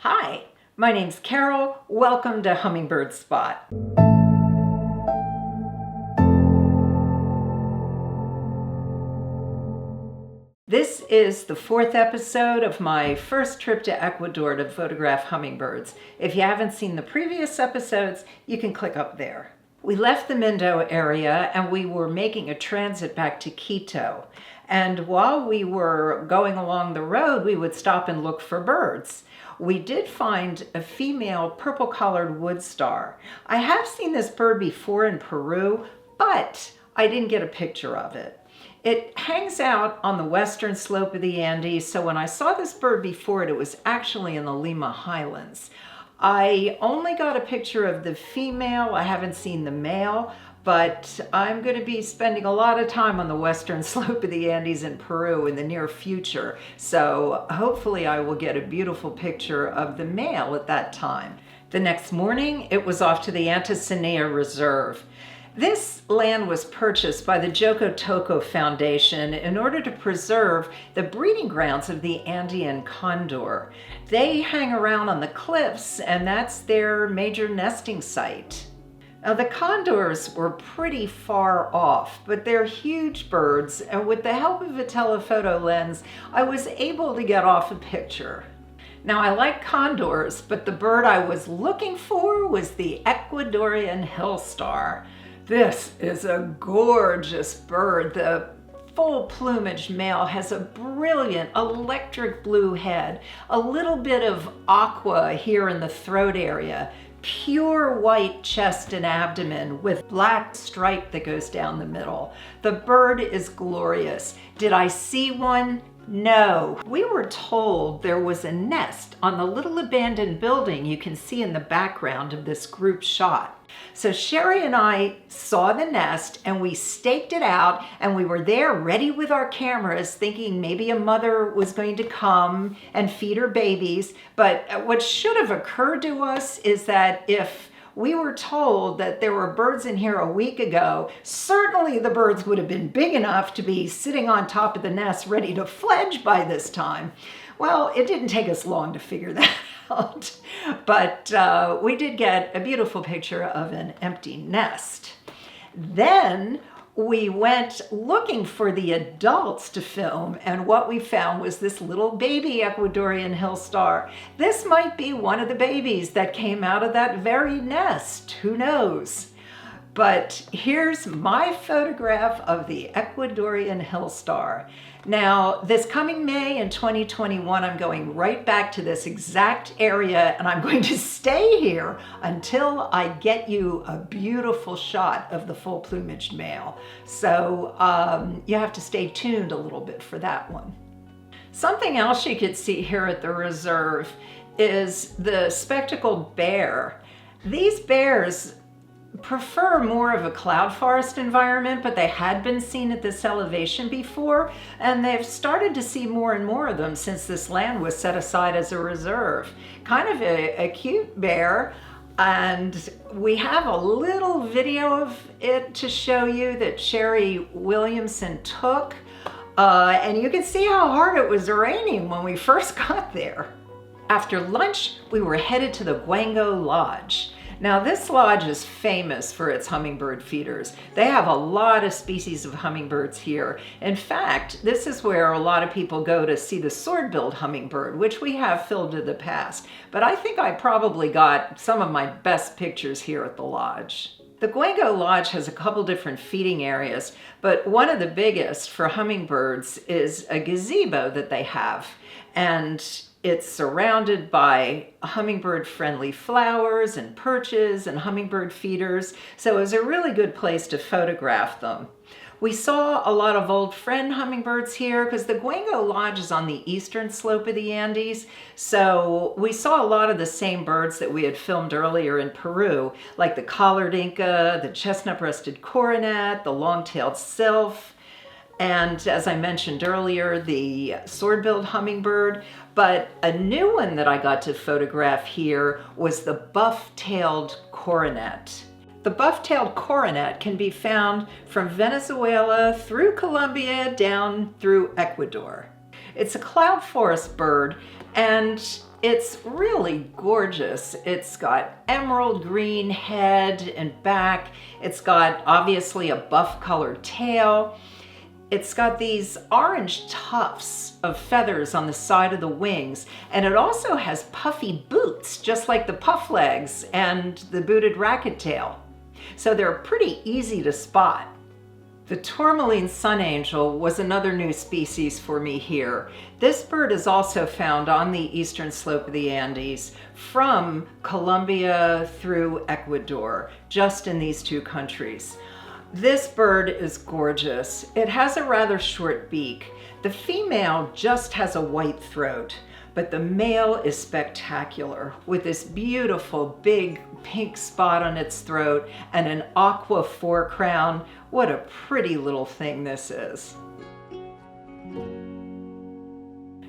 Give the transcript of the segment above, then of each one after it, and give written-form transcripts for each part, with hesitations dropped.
Hi, my name's Carole. Welcome to Hummingbird Spot. This is the 4th episode of my first trip to Ecuador to photograph hummingbirds. If you haven't seen the previous episodes, you can click up there. We left the Mindo area and we were making a transit back to Quito. And while we were going along the road, we would stop and look for birds. We did find a female purple-collared Woodstar. I have seen this bird before in Peru, but I didn't get a picture of it. It hangs out on the western slope of the Andes, so when I saw this bird before it was actually in the Lima Highlands. I only got a picture of the female. I haven't seen the male, but I'm going to be spending a lot of time on the western slope of the Andes in Peru in the near future, so hopefully I will get a beautiful picture of the male at that time. The next morning, it was off to the Antacinea Reserve. This land was purchased by the Joko Toko Foundation in order to preserve the breeding grounds of the Andean condor. They hang around on the cliffs, and that's their major nesting site. Now, the condors were pretty far off, but they're huge birds, and with the help of a telephoto lens, I was able to get off a picture. Now, I like condors, but the bird I was looking for was the Ecuadorian Hillstar. This is a gorgeous bird. The full plumage male has a brilliant electric blue head, a little bit of aqua here in the throat area, pure white chest and abdomen with black stripe that goes down the middle. The bird is glorious. Did I see one? No. We were told there was a nest on the little abandoned building you can see in the background of this group shot. So Sherry and I saw the nest and we staked it out, and we were there ready with our cameras thinking maybe a mother was going to come and feed her babies. But what should have occurred to us is that if we were told that there were birds in here a week ago, certainly the birds would have been big enough to be sitting on top of the nest ready to fledge by this time. Well, it didn't take us long to figure that out, but we did get a beautiful picture of an empty nest. Then we went looking for the adults to film, and what we found was this little baby Ecuadorian Hillstar. This might be one of the babies that came out of that very nest. Who knows? But here's my photograph of the Ecuadorian Hillstar. Now, this coming May in 2021, I'm going right back to this exact area, and I'm going to stay here until I get you a beautiful shot of the full plumaged male. So you have to stay tuned a little bit for that one. Something else you could see here at the reserve is the spectacled bear. These bears prefer more of a cloud forest environment, but they had been seen at this elevation before, and they've started to see more and more of them since this land was set aside as a reserve. Kind of a cute bear, and we have a little video of it to show you that Sherry Williamson took, and you can see how hard it was raining when we first got there. After lunch, we were headed to the Guango Lodge. Now, this lodge is famous for its hummingbird feeders. They have a lot of species of hummingbirds here. In fact, this is where a lot of people go to see the sword-billed hummingbird, which we have filmed in the past. But I think I probably got some of my best pictures here at the lodge. The Guango Lodge has a couple different feeding areas, but one of the biggest for hummingbirds is a gazebo that they have. And it's surrounded by hummingbird-friendly flowers and perches and hummingbird feeders, so it was a really good place to photograph them. We saw a lot of old friend hummingbirds here because the Guango Lodge is on the eastern slope of the Andes, so we saw a lot of the same birds that we had filmed earlier in Peru, like the collared Inca, the chestnut-breasted coronet, the long-tailed sylph, and as I mentioned earlier, the sword-billed hummingbird. But a new one that I got to photograph here was the Buff-tailed Coronet. The Buff-tailed Coronet can be found from Venezuela through Colombia down through Ecuador. It's a cloud forest bird, and It's really gorgeous. It's got emerald green head and back. It's got obviously a buff colored tail. It's got these orange tufts of feathers on the side of the wings, and it also has puffy boots, just like the puff legs and the booted racket tail. So they're pretty easy to spot. The Tourmaline Sunangel was another new species for me here. This bird is also found on the eastern slope of the Andes from Colombia through Ecuador, just in these two countries. This bird is gorgeous. It has a rather short beak. The female just has a white throat, but the male is spectacular with this beautiful big pink spot on its throat and an aqua forecrown. What a pretty little thing this is.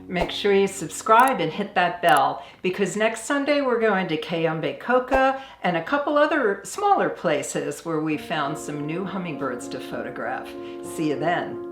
Make sure you subscribe and hit that bell, because next Sunday we're going to Cayambe Coca and a couple other smaller places where we found some new hummingbirds to photograph. See you then.